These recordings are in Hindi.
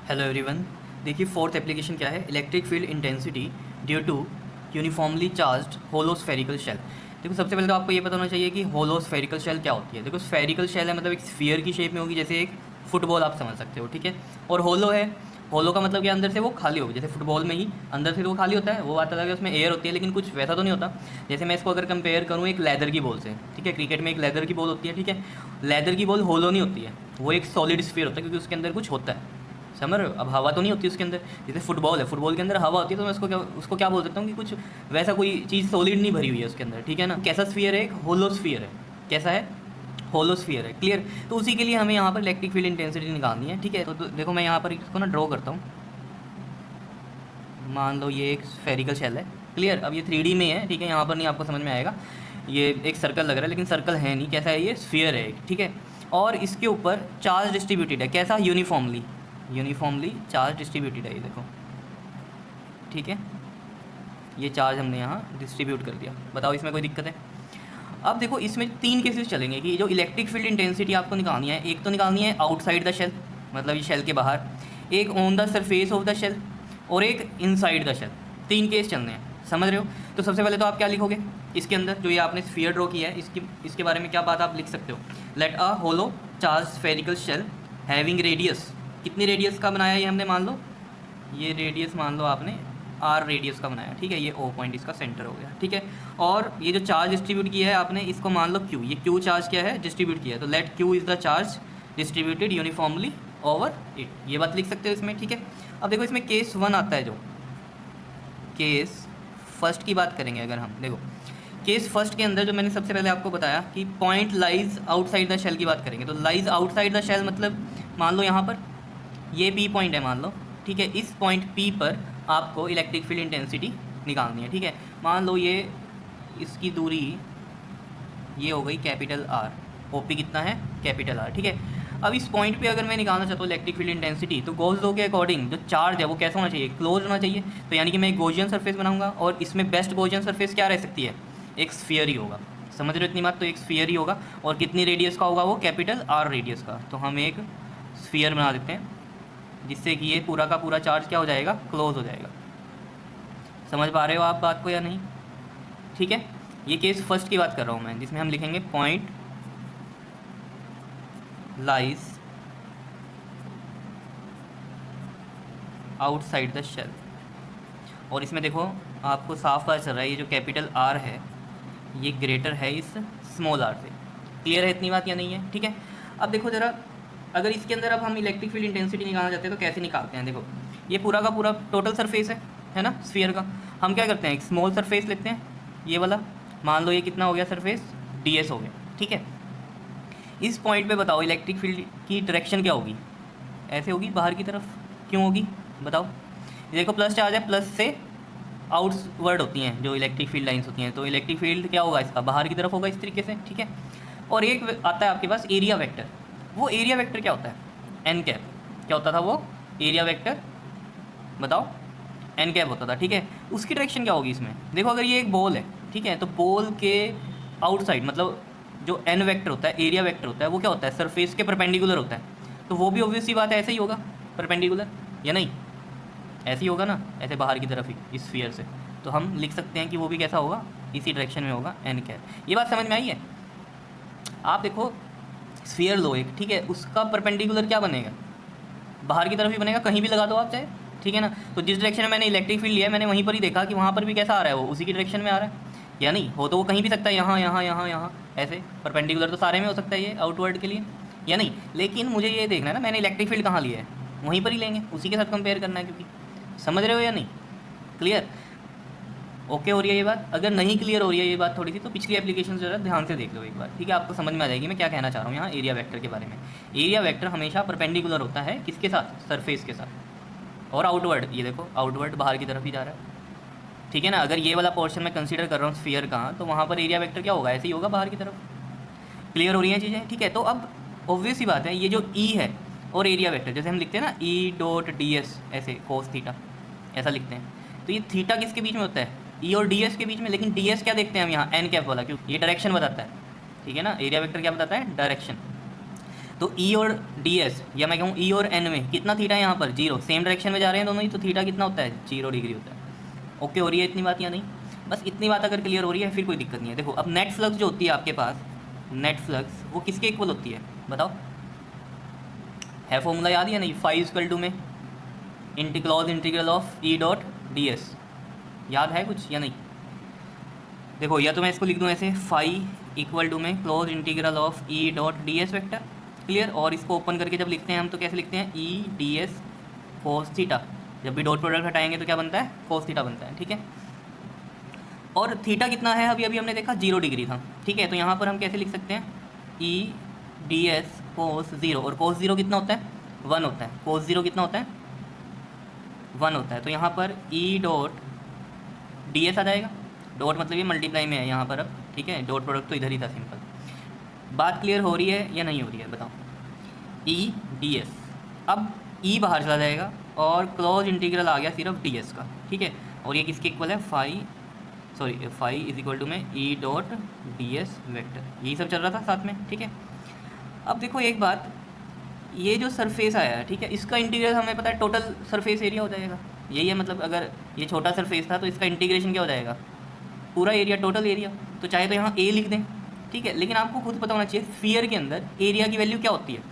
Hello everyone. देखिए फोर्थ एप्लीकेशन क्या है, electric field intensity due to uniformly charged hollow spherical shell. देखो सबसे पहले तो आपको ये पता होना चाहिए कि होलो स्फेरिकल शेल क्या होती है। देखो स्फेरिकल शेल है मतलब एक स्फीयर की शेप में होगी, जैसे एक फुटबॉल आप समझ सकते हो, ठीक है। और होलो है, होलो का मतलब कि अंदर से वो खाली होगी, जैसे फुटबॉल में ही अंदर से तो वो खाली होता है, वो बात अलग है, उसमें एयर होती है, लेकिन कुछ वैसा तो नहीं होता। जैसे मैं इसको अगर कंपेयर करूँ एक लेदर की बॉल से, ठीक है, क्रिकेट में एक लेदर की बॉल होती है, ठीक है। लेदर की बॉल होलो नहीं होती है, वो एक सॉलिड स्फीयर होता है, क्योंकि उसके अंदर कुछ होता है, समझ रहे हो। अब हवा तो नहीं होती उसके अंदर, जैसे फुटबॉल है, फुटबॉल के अंदर हवा होती है, तो मैं उसको क्या बोल सकता हूँ कि कुछ वैसा कोई चीज़ सॉलिड नहीं भरी हुई है उसके अंदर, ठीक है ना। कैसा स्फीयर है, एक होलो स्फीयर है। कैसा है, होलो स्फीयर है, क्लियर। तो उसी के लिए हमें यहाँ पर इलेक्ट्रिक फील्ड इंटेंसिटी निकालनी है, ठीक है। तो देखो मैं यहाँ पर इसको ना ड्रॉ करता हूँ। मान लो ये एक स्फेरिकल शेल है, क्लियर। अब ये 3D में है, ठीक है, यहाँ पर नहीं आपको समझ में आएगा। ये एक सर्कल लग रहा है, लेकिन सर्कल है नहीं, कैसा है, ये स्फीयर है एक, ठीक है। और इसके ऊपर चार्ज डिस्ट्रीब्यूटेड है, कैसा, यूनिफॉर्मली, यूनिफॉर्मली चार्ज डिस्ट्रीब्यूटेड है, ये देखो, ठीक है। ये चार्ज हमने यहाँ डिस्ट्रीब्यूट कर दिया, बताओ इसमें कोई दिक्कत है। अब देखो इसमें 3 केसेस चलेंगे कि जो इलेक्ट्रिक फील्ड इंटेंसिटी आपको निकालनी है, एक तो निकालनी है आउटसाइड द शेल, मतलब ये शेल के बाहर, एक on the surface of the shell, और एक इनसाइड द शेल। 3 केस चलने हैं, समझ रहे हो। तो सबसे पहले तो आप क्या लिखोगे इसके अंदर, जो ये आपने स्फीयर ड्रॉ किया है, इसके बारे में क्या बात आप लिख सकते हो। Let a hollow charge spherical shell having radius, कितनी रेडियस का बनाया ये हमने, मान लो ये रेडियस मान लो आपने आर रेडियस का बनाया, ठीक है, ये ओ पॉइंट इसका सेंटर हो गया, ठीक है। और ये जो चार्ज डिस्ट्रीब्यूट किया है आपने, इसको मान लो क्यू, ये क्यू चार्ज क्या है, डिस्ट्रीब्यूट किया है, तो let Q is the charge distributed uniformly over it, ये बात लिख सकते हो इसमें, ठीक है। अब देखो इसमें केस 1 आता है, जो केस फर्स्ट की बात करेंगे अगर हम, देखो केस फर्स्ट के अंदर जो मैंने सबसे पहले आपको बताया कि point lies outside the shell की बात करेंगे, तो लाइज आउटसाइड द शेल मतलब मान लो यहाँ पर ये पी पॉइंट है, मान लो, ठीक है। इस पॉइंट पी पर आपको इलेक्ट्रिक फील्ड इंटेंसिटी निकालनी है, ठीक है। मान लो ये इसकी दूरी ये हो गई कैपिटल आर, ओ पी कितना है, कैपिटल आर, ठीक है। अब इस पॉइंट पे अगर मैं निकालना चाहता हूँ इलेक्ट्रिक फील्ड इंटेंसिटी, तो गॉस लॉ के अकॉर्डिंग जो चार्ज है वो कैसा होना चाहिए, क्लोज होना चाहिए। तो यानी कि मैं एक गॉसियन सरफेस बनाऊंगा, और इसमें बेस्ट गॉसियन सरफेस क्या रह सकती है, एक स्फीयर ही होगा, समझ रहे हो इतनी बात। तो एक स्फीयर ही होगा, और कितनी रेडियस का होगा वो, कैपिटल आर रेडियस का। तो हम एक स्फीयर बना देते हैं, जिससे कि ये पूरा का पूरा चार्ज क्या हो जाएगा, क्लोज हो जाएगा। समझ पा रहे हो आप बात को या नहीं, ठीक है। ये केस फर्स्ट की बात कर रहा हूँ मैं, जिसमें हम लिखेंगे point lies outside the shell. और इसमें देखो आपको साफ पता चल रहा है, ये जो कैपिटल आर है ये ग्रेटर है इस स्मॉल आर से। क्लियर है इतनी बात या नहीं है, ठीक है। अब देखो ज़रा, अगर इसके अंदर अब हम इलेक्ट्रिक फील्ड इंटेंसिटी निकालना चाहते हैं तो कैसे निकालते हैं। देखो ये पूरा का पूरा टोटल सरफेस है ना स्फीयर का। हम क्या करते हैं, एक स्मॉल सरफेस लेते हैं, ये वाला, मान लो ये कितना हो गया सरफेस, डी एस हो गया, ठीक है। इस पॉइंट पे बताओ इलेक्ट्रिक फील्ड की डायरेक्शन क्या होगी, ऐसे होगी बाहर की तरफ, क्यों होगी बताओ। ये देखो प्लस चार्ज है, प्लस से आउटवर्ड होती हैं जो इलेक्ट्रिक फील्ड लाइंस होती हैं, तो इलेक्ट्रिक फील्ड क्या होगा इसका, बाहर की तरफ होगा इस तरीके से, ठीक है। और एक आता है आपके पास एरिया वेक्टर, वो एरिया वेक्टर क्या होता है, एन कैप, क्या होता था वो एरिया वेक्टर, बताओ, एन कैप होता था, ठीक है। उसकी डायरेक्शन क्या होगी इसमें, देखो अगर ये एक बॉल है, ठीक है, तो बॉल के आउटसाइड मतलब जो एन वेक्टर होता है, एरिया वेक्टर होता है, वो क्या होता है, सरफेस के परपेंडिकुलर होता है। तो वो भी ऑब्वियसली बात है, ऐसे ही होगा परपेंडिकुलर, या नहीं, ऐसे ही होगा ना, ऐसे बाहर की तरफ ही इस स्फीयर से। तो हम लिख सकते हैं कि वो भी कैसा होगा, इसी डायरेक्शन में होगा, एन कैप। ये बात समझ में आई है। आप देखो स्फीयर लो एक, ठीक है, उसका परपेंडिकुलर क्या बनेगा, बाहर की तरफ ही बनेगा, कहीं भी लगा दो आप चाहे, ठीक है ना। तो जिस डायरेक्शन में मैंने इलेक्ट्रिक फील्ड लिया है, मैंने वहीं पर ही देखा कि वहाँ पर भी कैसा आ रहा है, वो उसी की डायरेक्शन में आ रहा है, या नहीं हो तो वो कहीं भी सकता है, यहाँ यहाँ यहाँ यहाँ, ऐसे परपेंडिकुलर तो सारे में हो सकता है ये आउटवर्ड के लिए, या नहीं। लेकिन मुझे ये देखना है ना, मैंने इलेक्ट्रिक फील्ड कहाँ लिया है, वहीं पर ही लेंगे, उसी के साथ कंपेयर करना है, क्योंकि समझ रहे हो या नहीं, क्लियर, ओके हो रही है ये बात। अगर नहीं क्लियर हो रही है ये बात थोड़ी सी, तो पिछली एप्लीकेशन जो है ध्यान से देख लो एक बार, ठीक है, आपको समझ में आ जाएगी मैं क्या कहना चाह रहा हूँ यहाँ एरिया वेक्टर के बारे में। एरिया वेक्टर हमेशा परपेंडिकुलर होता है किसके साथ, सरफेस के साथ, और आउटवर्ड, ये देखो आउटवर्ड बाहर की तरफ ही जा रहा है, ठीक है ना। अगर ये वाला पोर्शन मैं कंसीडर कर रहा हूँ स्फीयर का, तो वहाँ पर एरिया वेक्टर क्या होगा, ऐसे ही होगा बाहर की तरफ। क्लियर हो रही हैं चीज़ें, ठीक है। तो अब ऑब्वियस ही बात है, ये जो ई है और एरिया वेक्टर, जैसे हम लिखते हैं ना ई डॉट डी एस, ऐसे कोस थीटा ऐसा लिखते हैं, तो ये थीटा किसके बीच में होता है, ई और डी एस के बीच में। लेकिन डी एस क्या देखते हैं हम यहाँ, एन कैप वाला, क्योंकि ये डायरेक्शन बताता है, ठीक है ना। एरिया वेक्टर क्या बताता है, डायरेक्शन। तो ई और डी एस, या मैं कहूँ ई और एन में कितना थीटा है यहाँ पर, 0, सेम डायरेक्शन में जा रहे हैं दोनों ही, तो थीटा कितना होता है, 0 डिग्री होता है। ओके हो रही है इतनी बात या नहीं? बस इतनी बात अगर क्लियर हो रही है फिर कोई दिक्कत नहीं है। देखो अब नेट फ्लक्स जो होती है आपके पास, नेट फ्लक्स वो किसके इक्वल होती है बताओ, है फॉर्मूला याद या नहीं, फाई इक्वल टू में close integral of E dot D S, याद है कुछ या नहीं? देखो या तो मैं इसको लिख दूँ ऐसे, फाई इक्वल टू में close integral of E dot D S vector, clear. और इसको ओपन करके जब लिखते हैं हम तो कैसे लिखते हैं, E D S cos theta, जब भी डॉट प्रोडक्ट हटाएंगे तो क्या बनता है, कोस थीटा बनता है, ठीक है। और थीटा कितना है, अभी अभी हमने देखा 0 डिग्री था, ठीक है। तो यहाँ पर हम कैसे लिख सकते हैं, ई डी एस कोस 0, और कोस 0 कितना होता है, 1 होता है, कोस 0 कितना होता है, 1 होता है। तो यहाँ पर ई डॉट डी एस आ जाएगा, डॉट मतलब ये मल्टीप्लाई में है यहाँ पर अब, ठीक है, डॉट प्रोडक्ट तो इधर ही था, सिंपल। बात क्लियर हो रही है या नहीं हो रही है बताओ, ई डी एस, अब ई बाहर चला जाएगा और क्लोज इंटीग्रल आ गया सिर्फ डी एस का, ठीक है। और ये किसके इक्वल है, फाई इज इक्वल टू में ई डॉट डी एस वेक्टर, यही सब चल रहा था साथ में, ठीक है। अब देखो एक बात, ये जो सरफेस आया है, ठीक है, इसका इंटीग्रल हमें पता है टोटल सरफेस एरिया हो जाएगा, यही है मतलब। अगर ये छोटा सरफेस था तो इसका इंटीग्रेशन क्या हो जाएगा, पूरा एरिया, टोटल एरिया। तो चाहे तो यहाँ ए लिख दें, ठीक है, लेकिन आपको खुद पता होना चाहिए स्फीयर के अंदर एरिया की वैल्यू क्या होती है,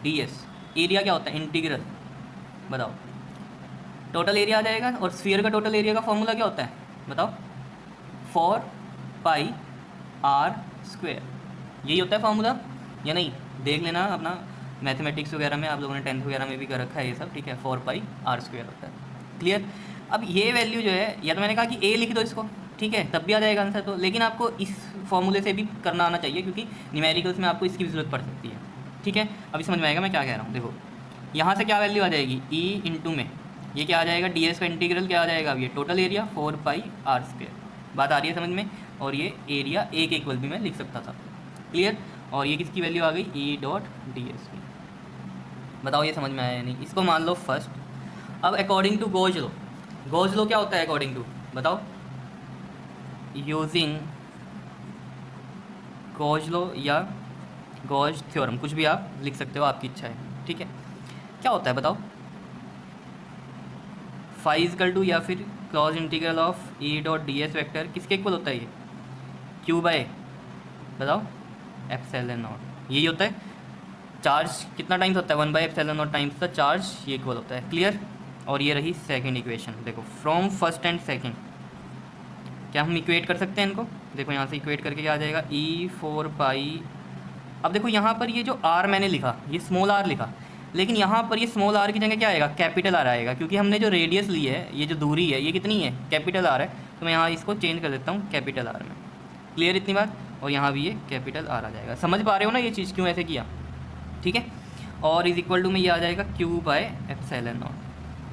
डी एस, एरिया क्या होता है, इंटीग्रल, बताओ, टोटल एरिया आ जाएगा। और स्फीयर का टोटल एरिया का फॉर्मूला क्या होता है बताओ, 4 पाई आर स्क्वायर, यही होता है फॉर्मूला या नहीं? देख लेना अपना मैथमेटिक्स वगैरह में, आप लोगों ने 10th वगैरह में भी कर रखा है ये सब, ठीक है, 4 पाई आर स्क्वायर होता है, क्लियर। अब ये वैल्यू जो है, या तो मैंने कहा कि ए लिख दो इसको, ठीक है, तब भी आ जाएगा आंसर। तो लेकिन आपको इस फॉर्मूले से भी करना आना चाहिए, क्योंकि न्यूमेरिकल्स में आपको इसकी भी ज़रूरत पड़ सकती है, ठीक है। अभी समझ में आएगा मैं क्या कह रहा हूँ। देखो यहाँ से क्या वैल्यू आ जाएगी, ई इंटू में ये क्या आ जाएगा, डी एस का इंटीग्रल क्या आ जाएगा, अब ये total area 4 pi r square, बात आ रही है समझ में। और ये एरिया ए के इक्वल भी मैं लिख सकता था, क्लियर। और ये किसकी वैल्यू आ गई, ई डॉट डी एस की, बताओ ये समझ में आया या नहीं? इसको मान लो फर्स्ट। अब according to Gauss law, Gauss law क्या होता है अकॉर्डिंग टू, बताओ, यूजिंग गॉस लॉ या गॉस थ्योरम, कुछ भी आप लिख सकते हो, आपकी इच्छा है, ठीक है। क्या होता है बताओ, फाई इक्वल टू या फिर close integral of E dot D S vector किसके इक्वल होता है, ये क्यू बाय, बताओ, एप्सिलॉन नॉट, यही होता है। चार्ज कितना टाइम्स होता है, 1 bye epsilon not times the charge, ये इक्वल होता है, क्लियर। और ये रही सेकंड इक्वेशन। देखो फ्रॉम फर्स्ट एंड सेकंड क्या हम इक्वेट कर सकते हैं इनको, देखो यहाँ से इक्वेट करके क्या आ जाएगा, ई 4 पाई। अब देखो यहाँ पर ये जो आर मैंने लिखा, ये स्मॉल आर लिखा, लेकिन यहाँ पर ये स्मॉल आर की जगह क्या आएगा, कैपिटल आर आएगा, क्योंकि हमने जो रेडियस ली है, ये जो दूरी है, ये कितनी है, कैपिटल आर है। तो मैं यहाँ इसको चेंज कर देता हूँ कैपिटल आर में, क्लियर इतनी बात। और यहाँ भी ये कैपिटल आर आ जाएगा, समझ पा रहे हो ना ये चीज़ क्यों ऐसे किया, ठीक है। और इज इक्वल टू में ये आ जाएगा Q by epsilon not,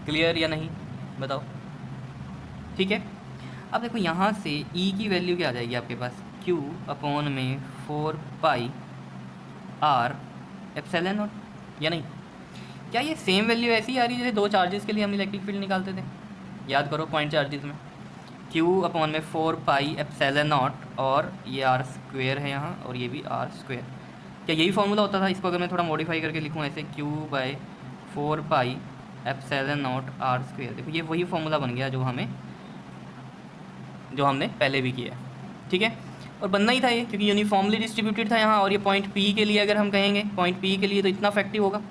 clear या नहीं बताओ, ठीक है। अब देखो यहाँ से ई की वैल्यू क्या आ जाएगी आपके पास, क्यू अपॉन में 4 पाई आर एप्सिलॉन नॉट, या नहीं? क्या ये सेम वैल्यू ऐसी आ रही है जैसे दो चार्जेस के लिए हम इलेक्ट्रिक फील्ड निकालते थे, याद करो पॉइंट चार्जेस में, क्यू अपॉन में 4 पाई एप्सिलॉन नॉट, और ये आर स्क्वेयर है यहाँ, और ये भी आर स्क्वेयर। क्या यही फॉर्मूला होता था? इसको अगर मैं थोड़ा मॉडिफाई करके लिखूँ ऐसे, Q by 4 pi epsilon naught r square, देखो ये वही फॉर्मूला बन गया जो हमने पहले भी किया, ठीक है। और बनना ही था ये, क्योंकि यूनिफॉर्मली डिस्ट्रीब्यूटेड था यहाँ, और ये पॉइंट पी के लिए अगर हम कहेंगे, पॉइंट पी के लिए तो इतना इफेक्टिव होगा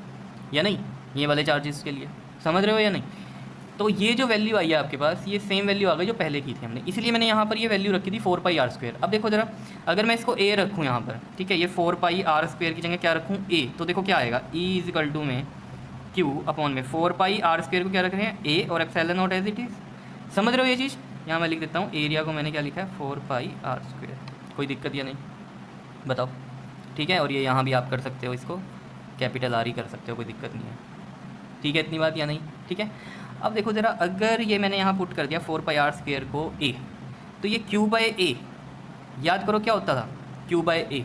या नहीं, ये वाले चार्जेस के लिए, समझ रहे हो या नहीं? तो ये जो वैल्यू आई है आपके पास, ये सेम वैल्यू आ गई जो पहले की थी हमने, इसलिए मैंने यहाँ पर ये वैल्यू रखी थी 4 पाई आर स्क्वेयर। अब देखो जरा, अगर मैं इसको ए रखूँ यहाँ पर, ठीक है, ये 4 पाई आर स्क्वेयर की जगह क्या रखूँ, ए, तो देखो क्या आएगा, ई इज इक्वल टू में क्यू अपॉन में 4 पाई आर स्क्वेयर को क्या रख रहे हैं, ए, और epsilon naught as it is, समझ रहे हो ये चीज़? यहाँ मैं लिख देता हूँ, एरिया को मैंने क्या लिखा है, 4 पाई आर स्क्वेयर, कोई दिक्कत या नहीं बताओ, ठीक है। और ये यहाँ भी आप कर सकते हो, इसको कैपिटल आर ही कर सकते हो, कोई दिक्कत नहीं है, ठीक है, इतनी बात या नहीं, ठीक है। अब देखो ज़रा, अगर ये मैंने यहाँ पुट कर दिया 4 पाई आर स्क्वेयर को ए, तो ये क्यू बाय ए, याद करो क्या होता था, Q by A,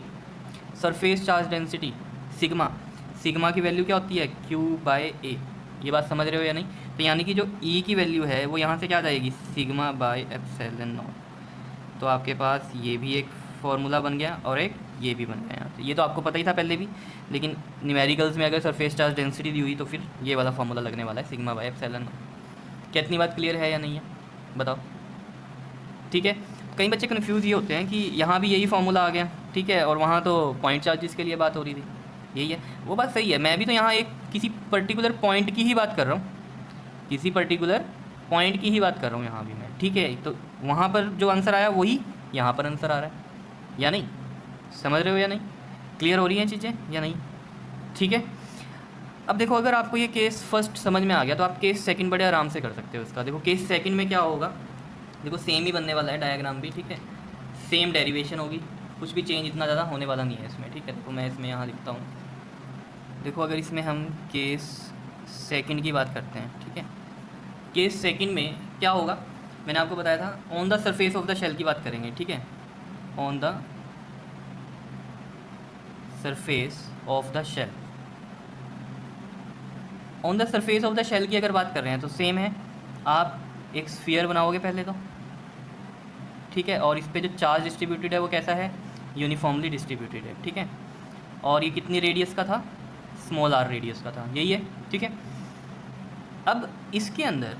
surface charge density sigma, sigma की वैल्यू क्या होती है, क्यू बाय ए, ये बात समझ रहे हो या नहीं? तो यानी कि जो ई की वैल्यू है वो यहाँ से क्या आ जाएगी, सिग्मा बाय एप्सिलॉन नॉट। तो आपके पास ये भी एक फॉर्मूला बन गया और एक ये भी बन गया यहाँ से। ये तो आपको पता ही था पहले भी, लेकिन न्यूमेरिकल्स में अगर सरफेस चार्ज डेंसिटी दी हुई तो फिर ये वाला फार्मूला लगने वाला है, सिग्मा बाय एप्सिलॉन नॉट। क्या इतनी बात क्लियर है या नहीं है, बताओ? ठीक है। कई बच्चे कन्फ्यूज़ ये होते हैं कि यहाँ भी यही फार्मूला आ गया, ठीक है, और वहाँ तो पॉइंट चार्जेस के लिए बात हो रही थी। यही है, वो बात सही है। मैं भी तो यहाँ एक किसी पर्टिकुलर पॉइंट की ही बात कर रहा हूँ, किसी पर्टिकुलर पॉइंट की ही बात कर रहा हूँ यहाँ भी मैं, ठीक है। तो वहाँ पर जो आंसर आया वही यहाँ पर आंसर आ रहा है या नहीं, समझ रहे हो या नहीं? क्लियर हो रही हैं चीज़ें या नहीं? ठीक है। अब देखो, अगर आपको ये केस फर्स्ट समझ में आ गया तो आप केस सेकंड बड़े आराम से कर सकते हो इसका। देखो केस सेकंड में क्या होगा, देखो सेम ही बनने वाला है डायग्राम भी, ठीक है, सेम डेरिवेशन होगी, कुछ भी चेंज इतना ज़्यादा होने वाला नहीं है इसमें, ठीक है। तो मैं इसमें यहाँ लिखता हूँ, देखो अगर इसमें हम केस सेकंड की बात करते हैं, ठीक है, केस सेकंड में क्या होगा, मैंने आपको बताया था on the surface of the shell की बात करेंगे, ठीक है, on the surface of the shell. On the surface of the shell की अगर बात कर रहे हैं तो सेम है, आप एक स्फीयर बनाओगे पहले तो, ठीक है, और इस पे जो चार्ज डिस्ट्रीब्यूटेड है वो कैसा है, यूनिफॉर्मली डिस्ट्रीब्यूटेड है, ठीक है। और ये कितनी रेडियस का था, स्मॉल आर रेडियस का था, यही है, ठीक है। अब इसके अंदर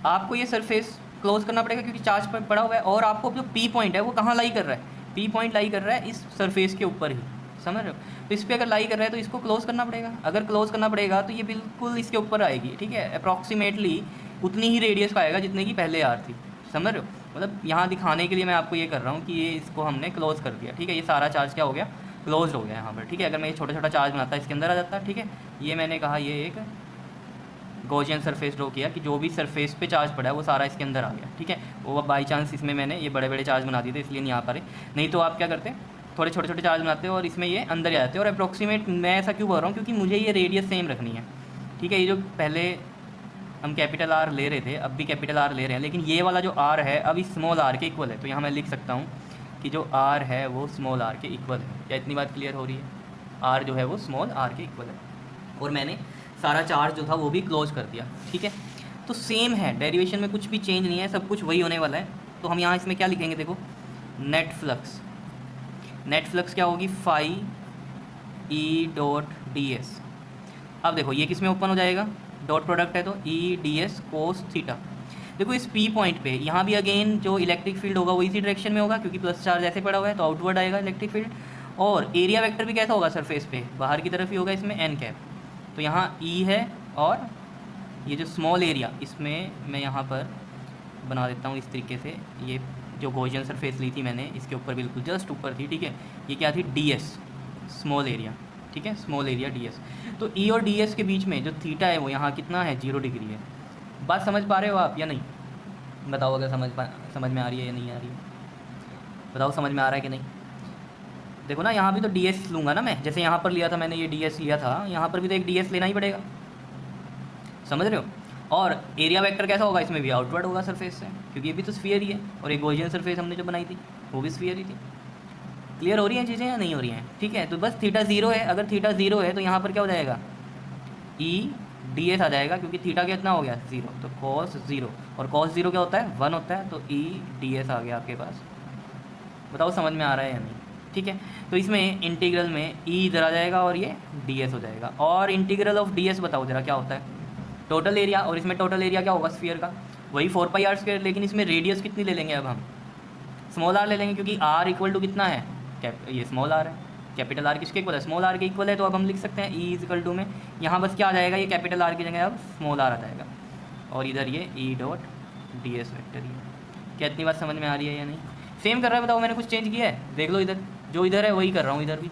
आपको ये सरफेस क्लोज करना पड़ेगा क्योंकि चार्ज पर पड़ा हुआ है, और आपको जो पी पॉइंट है वो कहाँ लाई कर रहा है, पी पॉइंट लाई कर रहा है इस सरफेस के ऊपर ही, समझ रहे हो? तो इस पर अगर लाई कर रहा है तो इसको क्लोज करना पड़ेगा। अगर क्लोज करना पड़ेगा तो ये बिल्कुल इसके ऊपर आएगी, ठीक है, अप्रॉक्सीमेटली उतनी ही रेडियस का आएगा जितने की पहले आर थी, समझ रहे हो? मतलब यहाँ दिखाने के लिए मैं आपको ये कर रहा हूँ कि ये इसको हमने क्लोज कर दिया, ठीक है, ये सारा चार्ज क्या हो गया, क्लोज हो गया यहाँ पर, ठीक है। अगर मैं ये छोटा छोटा चार्ज बनाता इसके अंदर आ जाता, ठीक है। ये मैंने कहा ये एक गॉसियन सरफेस ड्रॉ किया कि जो भी सरफेस पे चार्ज पड़ा है वो सारा इसके अंदर आ गया, ठीक है। वो बाई चांस इसमें मैंने ये बड़े बड़े चार्ज बना दिए थे इसलिए नहीं आ पा रहे, नहीं तो आप क्या करते, थोड़े छोटे छोटे चार्ज बनाते हो और इसमें ये अंदर आ जाते हैं। और अप्रॉक्सीमेट मैं ऐसा क्यों बोल रहा हूँ, क्योंकि मुझे ये रेडियस सेम रखनी है, ठीक है। ये जो पहले हम कैपिटल आर ले रहे थे, अब भी कैपिटल आर ले रहे हैं, लेकिन ये वाला जो आर है अभी स्मॉल आर के इक्वल है, तो यहाँ मैं लिख सकता हूँ कि जो आर है वो स्मॉल आर के इक्वल है। क्या इतनी बात क्लियर हो रही है? आर जो है वो स्मॉल आर के इक्वल है, और मैंने सारा चार्ज जो था वो भी क्लोज कर दिया, ठीक है। तो सेम है, डेरिवेशन में कुछ भी चेंज नहीं है, सब कुछ वही होने वाला है। तो हम यहाँ इसमें क्या लिखेंगे, देखो नेट फ्लक्स, नेट फ्लक्स क्या होगी, phi E dot D S. अब देखो ये किस में ओपन हो जाएगा, डॉट प्रोडक्ट है तो E D S cos theta. देखो इस पी पॉइंट पे यहाँ भी अगेन जो इलेक्ट्रिक फील्ड होगा वो इसी डायरेक्शन में होगा क्योंकि प्लस चार्ज ऐसे पड़ा हुआ है तो आउटवर्ड आएगा इलेक्ट्रिक फील्ड। और एरिया वेक्टर भी कैसा होगा, सरफेस पे बाहर की तरफ ही होगा, इसमें एन कैप। तो यहाँ ई है और ये जो स्मॉल एरिया इसमें मैं यहाँ पर बना देता हूँ इस तरीके से, ये जो गॉसियन सरफेस ली थी मैंने इसके ऊपर बिल्कुल जस्ट ऊपर थी, ठीक है। ये क्या थी, डी एस, स्मॉल एरिया, ठीक है, स्मॉल एरिया डी एस। तो ई और डी एस के बीच में जो थीटा है वो यहाँ कितना है, 0 डिग्री है। बात समझ पा रहे हो आप या नहीं, बताओ अगर समझ में आ रही है या नहीं आ रही है, बताओ समझ में आ रहा है कि नहीं। देखो ना यहाँ भी तो डी एस लूँगा ना मैं, जैसे यहाँ पर लिया था मैंने, ये डी एस लिया था, यहाँ पर भी तो एक डी एस लेना ही पड़ेगा, समझ रहे हो। और एरिया वेक्टर कैसा होगा, इसमें भी आउटवर्ड होगा सरफेस से क्योंकि ये भी तो स्फीयर ही है, और एक गॉसियन सरफेस हमने जो बनाई थी वो भी स्फीयर ही थी। क्लियर हो रही हैं चीज़ें या नहीं हो रही हैं, ठीक है। तो बस थीटा 0 है, अगर थीटा 0 है तो यहाँ पर क्या हो जाएगा, ई डी एस आ जाएगा क्योंकि थीटा कितना हो गया, 0, तो कॉस 0, और कॉस 0 क्या होता है, 1 होता है, तो ई डी एस आ गया आपके पास। बताओ समझ में आ रहा है या नहीं, ठीक है। तो इसमें इंटीग्रल में ई इधर आ जाएगा और ये डी एस हो जाएगा। और इंटीग्रल ऑफ डी एस बताओ जरा क्या होता है, टोटल एरिया, और इसमें टोटल एरिया क्या होगा स्फीयर का, वही 4πr², लेकिन इसमें रेडियस कितनी ले लेंगे, अब हम स्मॉल आर ले लेंगे क्योंकि आर इक्वल टू कितना है, ये स्मॉल आर है, कैपिटल आर किसके इक्वल है, स्मॉल आर के इक्वल है। तो अब हम लिख सकते हैं ई इक्वल टू में यहाँ बस क्या आ जाएगा, ये कैपिटल आर की जगह अब स्मॉल आर आ जाएगा, और इधर ये ई डॉट डी एस वेक्टर। ये क्या इतनी बात समझ में आ रही है या नहीं, सेम कर रहा है, बताओ मैंने कुछ चेंज किया है, देख लो इधर जो इधर है वही कर रहा हूँ इधर भी,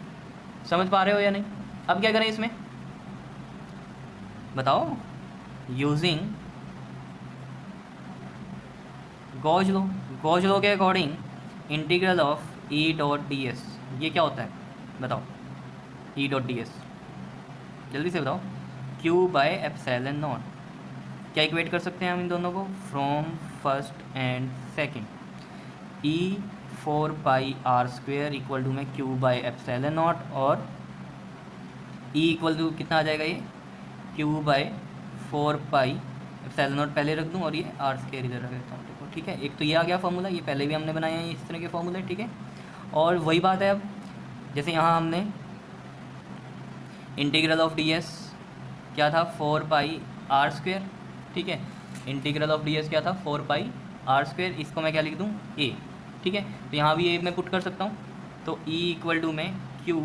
समझ पा रहे हो या नहीं। अब क्या करें इसमें बताओ, using Gauss law, Gauss law के according integral of E dot D S, ये क्या होता है बताओ, ई डॉट डी एस जल्दी से बताओ, क्यू बाय एप्सिलॉन नॉट। क्या इक्वेट कर सकते हैं हम इन दोनों को, from first and second, E 4πr² equal to में क्यू बाय एप्सिलॉन नॉट, और ई इक्वल टू कितना आ जाएगा, ये क्यू बाय 4π एप्सिलॉन नॉट पहले रख दूँ और ये r² इधर रख देता हूँ, देखो ठीक है। एक तो ये आ गया फार्मूला, ये पहले भी हमने बनाया है इस तरह के फार्मूले, ठीक है। और वही बात है, अब जैसे यहाँ हमने इंटीग्रल ऑफ डी एस क्या था 4πr², ठीक है, इंटीग्रल ऑफ डी एस क्या था 4πr², इसको मैं क्या लिख दूँ a, ठीक है, तो यहाँ भी a मैं पुट कर सकता हूँ, तो E इक्वल टू में q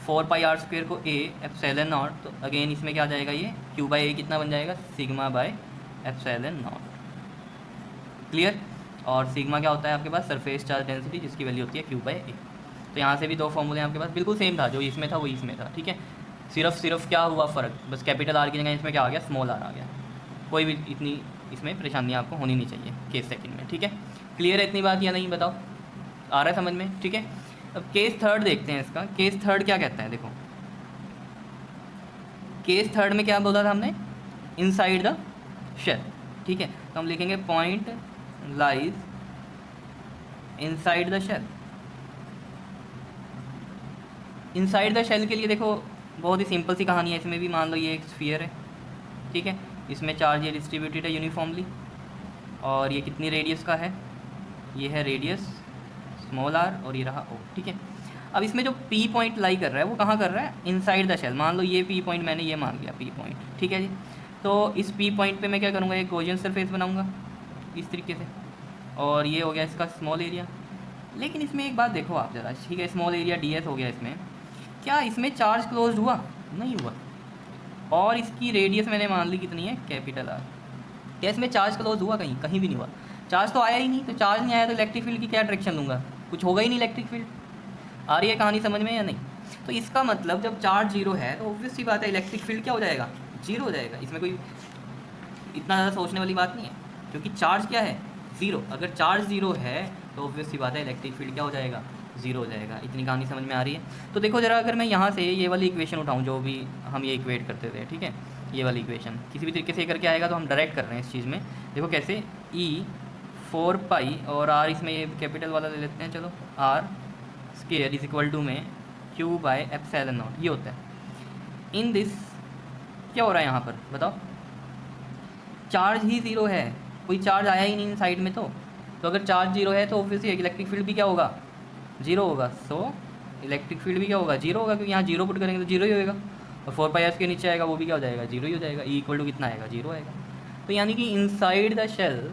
4πr² को a एप्सिलॉन नॉट, तो अगेन इसमें क्या आ जाएगा ये q/a कितना बन जाएगा σ/ε0, क्लियर। और सिग्मा क्या होता है आपके पास सरफेस चार्ज डेंसिटी, जिसकी वैल्यू होती है q/a। तो यहाँ से भी दो फॉर्मूले हैं आपके पास, बिल्कुल सेम था, जो इसमें था वो इसमें था, ठीक है, सिर्फ क्या हुआ फ़र्क, बस कैपिटल आर की जगह इसमें क्या आ गया स्मॉल आर आ गया। कोई भी इतनी इसमें परेशानी आपको होनी नहीं चाहिए केस सेकंड में, ठीक है, क्लियर है इतनी बात या नहीं बताओ, आ रहा है समझ में, ठीक है। अब केस थर्ड देखते हैं इसका, केस थर्ड क्या कहता है, देखो केस थर्ड में क्या बोला था हमने, इनसाइड द शेल, ठीक है, तो हम लिखेंगे point lies inside the shell. Inside the shell के लिए देखो बहुत ही सिंपल सी कहानी है, इसमें भी मान लो ये एक स्फीयर है, ठीक है, इसमें चार्ज ये डिस्ट्रीब्यूटेड है यूनिफॉर्मली, और ये कितनी रेडियस का है, ये है रेडियस स्मॉल आर, और ये रहा ओ, ठीक है। अब इसमें जो पी पॉइंट लाई कर रहा है वो कहाँ कर रहा है, इनसाइड द शेल। मान लो ये पी पॉइंट मैंने ये मान लिया पी पॉइंट, ठीक है जी, तो इस पी पॉइंट पे मैं क्या करूँगा, एक गॉसियन सरफेस बनाऊँगा इस तरीके से, और ये हो गया इसका स्मॉल एरिया। लेकिन इसमें एक बात देखो आप ज़रा, ठीक है, स्मॉल एरिया डी एस हो गया इसमें, क्या इसमें चार्ज क्लोज हुआ, नहीं हुआ, और इसकी रेडियस मैंने मान ली कितनी है कैपिटल आर, क्या इसमें चार्ज क्लोज हुआ, कहीं कहीं भी नहीं हुआ, चार्ज तो आया ही नहीं, तो चार्ज नहीं आया तो इलेक्ट्रिक फील्ड की क्या डायरेक्शन लूँगा, कुछ होगा ही नहीं इलेक्ट्रिक फील्ड। आ रही है कहानी समझ में या नहीं। तो इसका मतलब जब चार्ज जीरो है तो ऑब्वियस सी बात है इलेक्ट्रिक फील्ड क्या हो जाएगा, जीरो हो जाएगा, इसमें कोई इतना ज़्यादा सोचने वाली बात नहीं है, क्योंकि चार्ज क्या है ज़ीरो, अगर चार्ज ज़ीरो है तो ऑब्वियस सी बात है इलेक्ट्रिक फील्ड क्या हो जाएगा, ज़ीरो हो जाएगा। इतनी कहानी समझ में आ रही है। तो देखो ज़रा, अगर मैं यहाँ से ये वाली इक्वेशन उठाऊँ जो भी हम ये इक्वेट करते थे, ठीक है, ये वाली इक्वेशन किसी भी तरीके से करके आएगा तो हम डायरेक्ट कर रहे हैं इस चीज़ में। देखो कैसे, E 4π और R इसमें ये कैपिटल वाला ले लेते हैं, चलो R² इज इक्वल टू में q/ε0 ये होता है। इन दिस क्या हो रहा है यहाँ पर बताओ, चार्ज ही ज़ीरो है, कोई चार्ज आया ही नहीं साइड में, तो अगर चार्ज जीरो है तो ऑब्वियसली इलेक्ट्रिक फील्ड भी क्या होगा, जीरो होगा। सो इलेक्ट्रिक फील्ड भी क्या होगा, जीरो होगा, क्योंकि यहाँ जीरो पुट करेंगे तो जीरो ही होएगा, और 4πr के नीचे आएगा वो भी क्या हो जाएगा, जीरो ही हो जाएगा। E इक्वल टू कितना आएगा, जीरो आएगा। तो यानी कि inside the shell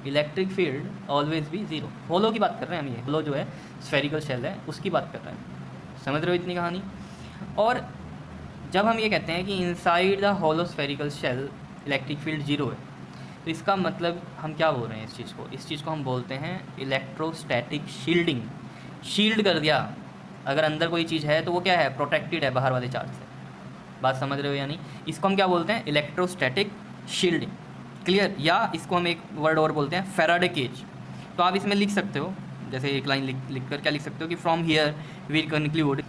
electric field always भी जीरो। होलो की बात कर रहे हैं हम, ये होलो जो है स्फेरिकल शेल है उसकी बात कर रहे हैं, समझ रहे हो इतनी कहानी। और जब हम ये कहते हैं कि inside the hollow spherical shell electric field zero है, तो इसका मतलब हम क्या बोल रहे हैं इस चीज़ को हम बोलते हैं इलेक्ट्रोस्टैटिक शील्डिंग। शील्ड कर दिया, अगर अंदर कोई चीज़ है तो वो क्या है, प्रोटेक्टेड है बाहर वाले चार्ज से। बात समझ रहे हो या नहीं, इसको हम क्या बोलते हैं, इलेक्ट्रोस्टैटिक शील्डिंग, क्लियर। या इसको हम एक वर्ड और बोलते हैं फैराडे केज। तो आप इसमें लिख सकते हो, जैसे एक लाइन लिख कर क्या लिख सकते हो कि from here we conclude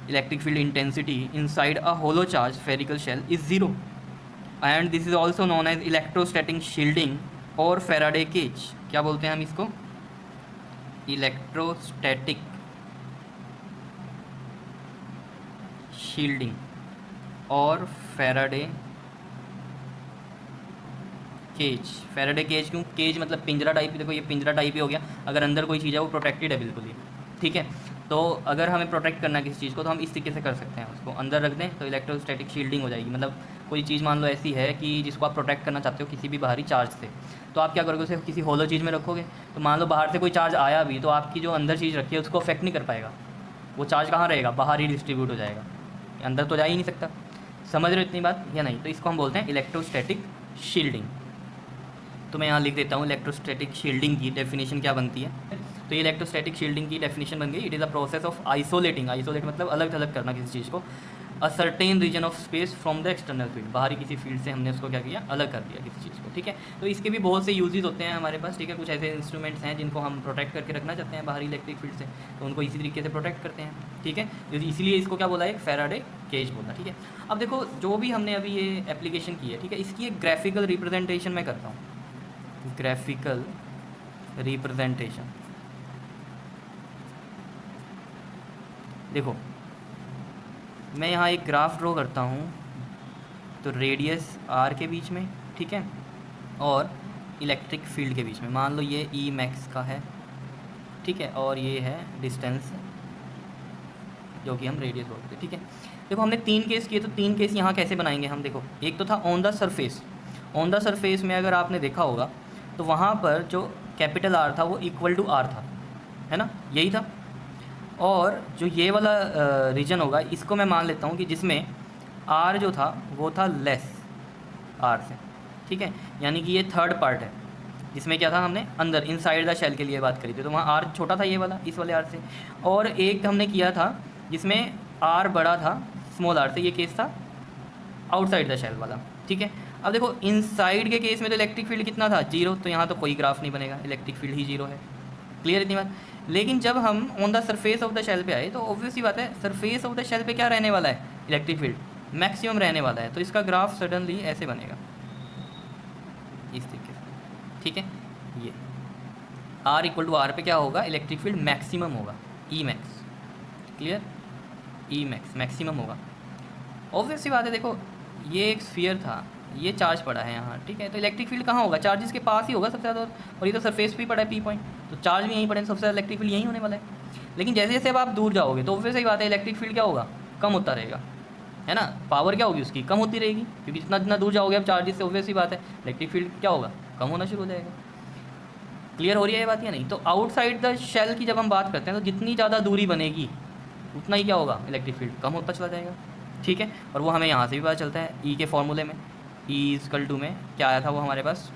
electric field intensity inside a hollow charge spherical shell is zero and this is also known as electrostatic shielding और फैराडे केज। क्या बोलते हैं हम इसको, इलेक्ट्रोस्टैटिक शील्डिंग और फैराडे केज। फैराडे केज क्यों, केज मतलब पिंजरा टाइप, देखो ये पिंजरा टाइप ही हो गया, अगर अंदर कोई चीज़ है वो प्रोटेक्टेड है बिल्कुल ही, ठीक है। तो अगर हमें प्रोटेक्ट करना है किसी चीज़ को तो हम इस तरीके से कर सकते हैं, उसको अंदर रख दें तो इलेक्ट्रोस्टैटिक शील्डिंग हो जाएगी। मतलब कोई चीज़ मान लो ऐसी है कि जिसको आप प्रोटेक्ट करना चाहते हो किसी भी बाहरी चार्ज से, तो आप क्या करोगे, उसे किसी होलो चीज़ में रखोगे, तो मान लो बाहर से कोई चार्ज आया भी तो आपकी जो अंदर चीज़ रखी है उसको अफेक्ट नहीं कर पाएगा, वो चार्ज कहाँ रहेगा, बाहर ही डिस्ट्रीब्यूट हो जाएगा, अंदर तो जा ही नहीं सकता। समझ रहे हो इतनी बात या नहीं। तो इसको हम बोलते हैं इलेक्ट्रोस्टैटिक शील्डिंग। तो मैं यहाँ लिख देता हूँ इलेक्ट्रोस्टैटिक शील्डिंग की डेफिनेशन क्या बनती है। तो ये इलेक्ट्रोस्टैटिक शील्डिंग की डेफिनेशन बन गई, it is a process of isolate मतलब अलग थलग करना किसी चीज़ को, a certain region of space from the external field, बाहरी किसी फील्ड से हमने उसको क्या किया, अलग कर दिया किसी चीज़ को, ठीक है। तो इसके भी बहुत से यूजेस होते हैं हमारे पास, ठीक है। कुछ ऐसे इंस्ट्रूमेंट्स हैं जिनको हम प्रोटेक्ट करके रखना चाहते हैं बाहरी इलेक्ट्रिक फील्ड से, तो उनको इसी तरीके से प्रोटेक्ट करते हैं, ठीक है। इसीलिए इसको क्या बोला है, फैराडे केज बोला, ठीक है। अब देखो जो भी हमने अभी ये एप्लीकेशन की है, ठीक है, इसकी एक ग्राफिकल रिप्रेजेंटेशन मैं करता हूँ, ग्राफिकल रिप्रेजेंटेशन। देखो मैं यहाँ एक ग्राफ ड्रॉ करता हूँ, तो रेडियस आर के बीच में, ठीक है, और इलेक्ट्रिक फील्ड के बीच में, मान लो ये ई मैक्स का है, ठीक है, और ये है डिस्टेंस जो कि हम रेडियस बोलते हैं, ठीक है। देखो हमने 3 केस किए, तो 3 केस यहाँ कैसे बनाएंगे हम, देखो एक तो था on the surface. On the surface में अगर आपने देखा होगा तो वहाँ पर जो कैपिटल आर था वो इक्वल टू आर था, है ना, यही था। और जो ये वाला रीजन होगा इसको मैं मान लेता हूँ कि जिसमें आर जो था वो था लेस आर से, ठीक है, यानी कि ये थर्ड पार्ट है जिसमें क्या था, हमने अंदर इनसाइड द शेल के लिए बात करी थी, तो वहाँ आर छोटा था ये वाला, इस वाले आर से। और एक हमने किया था जिसमें आर बड़ा था स्मॉल आर से, ये केस था आउटसाइड द शेल वाला, ठीक है। अब देखो इनसाइड के केस में तो इलेक्ट्रिक फील्ड कितना था, 0, तो यहाँ तो कोई ग्राफ नहीं बनेगा, इलेक्ट्रिक फील्ड ही 0 है, क्लियर इतनी बात। लेकिन जब हम on the surface of the shell पे आए तो ऑब्वियस ही बात है, सरफेस ऑफ द शेल पे क्या रहने वाला है, इलेक्ट्रिक फील्ड मैक्सिमम रहने वाला है, तो इसका ग्राफ सडनली ऐसे बनेगा, इस तरीके से, ठीक है। ये आर इक्वल टू आर पे क्या होगा, इलेक्ट्रिक फील्ड मैक्सिमम होगा, E max, clear, E max maximum होगा। ऑब्वियस सी बात है, देखो ये एक स्फीयर था, ये चार्ज पड़ा है यहाँ, ठीक है, तो इलेक्ट्रिक फील्ड कहाँ होगा, चार्जेस के पास ही होगा सबसे ज़्यादा, और ये तो सरफेस पे ही पड़ा है पी पॉइंट, तो चार्ज भी यहीं पड़े, सबसे ज़्यादा इलेक्ट्रिक फील्ड यहीं होने वाला है। लेकिन जैसे जैसे अब आप दूर जाओगे तो ऑब्वियस ही बात है इलेक्ट्रिक फील्ड क्या होगा, कम होता रहेगा, है ना, पावर क्या होगी उसकी, कम होती रहेगी, क्योंकि जितना जितना दूर जाओगे अब चार्जेस से, ऑब्वियस ही बात है इलेक्ट्रिक फील्ड क्या होगा, कम होना शुरू हो जाएगा। क्लियर हो रही है ये बात या नहीं। तो आउटसाइड द शेल की जब हम बात करते हैं तो जितनी ज़्यादा दूरी बनेगी उतना ही क्या होगा, इलेक्ट्रिक फील्ड कम होता चला जाएगा, ठीक है। और वो हमें यहाँ से भी पता चलता है, ई के फॉर्मूले में, ई इक्वल टू में क्या आया था वो हमारे पास,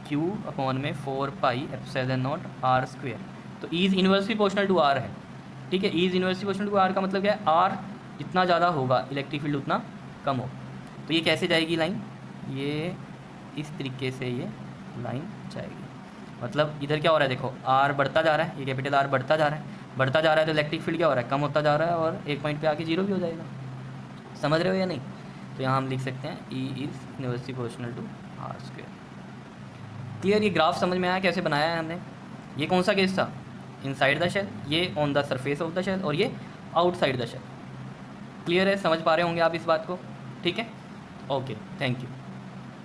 क्यू अपॉन में 4 pi epsilon naught R square, तो E is inversely proportional to R है, ठीक है। E is inversely proportional to R का मतलब क्या है, आर जितना ज़्यादा होगा इलेक्ट्रिक फील्ड उतना कम हो। तो ये कैसे जाएगी लाइन, ये इस तरीके से ये लाइन जाएगी, मतलब इधर क्या हो रहा है, देखो आर बढ़ता जा रहा है, ये कैपिटल आर बढ़ता जा रहा है, बढ़ता जा रहा है, तो इलेक्ट्रिक फील्ड क्या हो रहा है, कम होता जा रहा है, और एक पॉइंट पे आके 0 भी हो जाएगा, समझ रहे हो या नहीं। तो यहाँ हम लिख सकते हैं E is inversely proportional to R square. Clear, ये ग्राफ समझ में आया कैसे बनाया है हमने। ये कौन सा केस था, इनसाइड द शेल, ये on the surface of the shell, और ये आउटसाइड द शेल। क्लियर है, समझ पा रहे होंगे आप इस बात को, ठीक है, ओके, थैंक यू।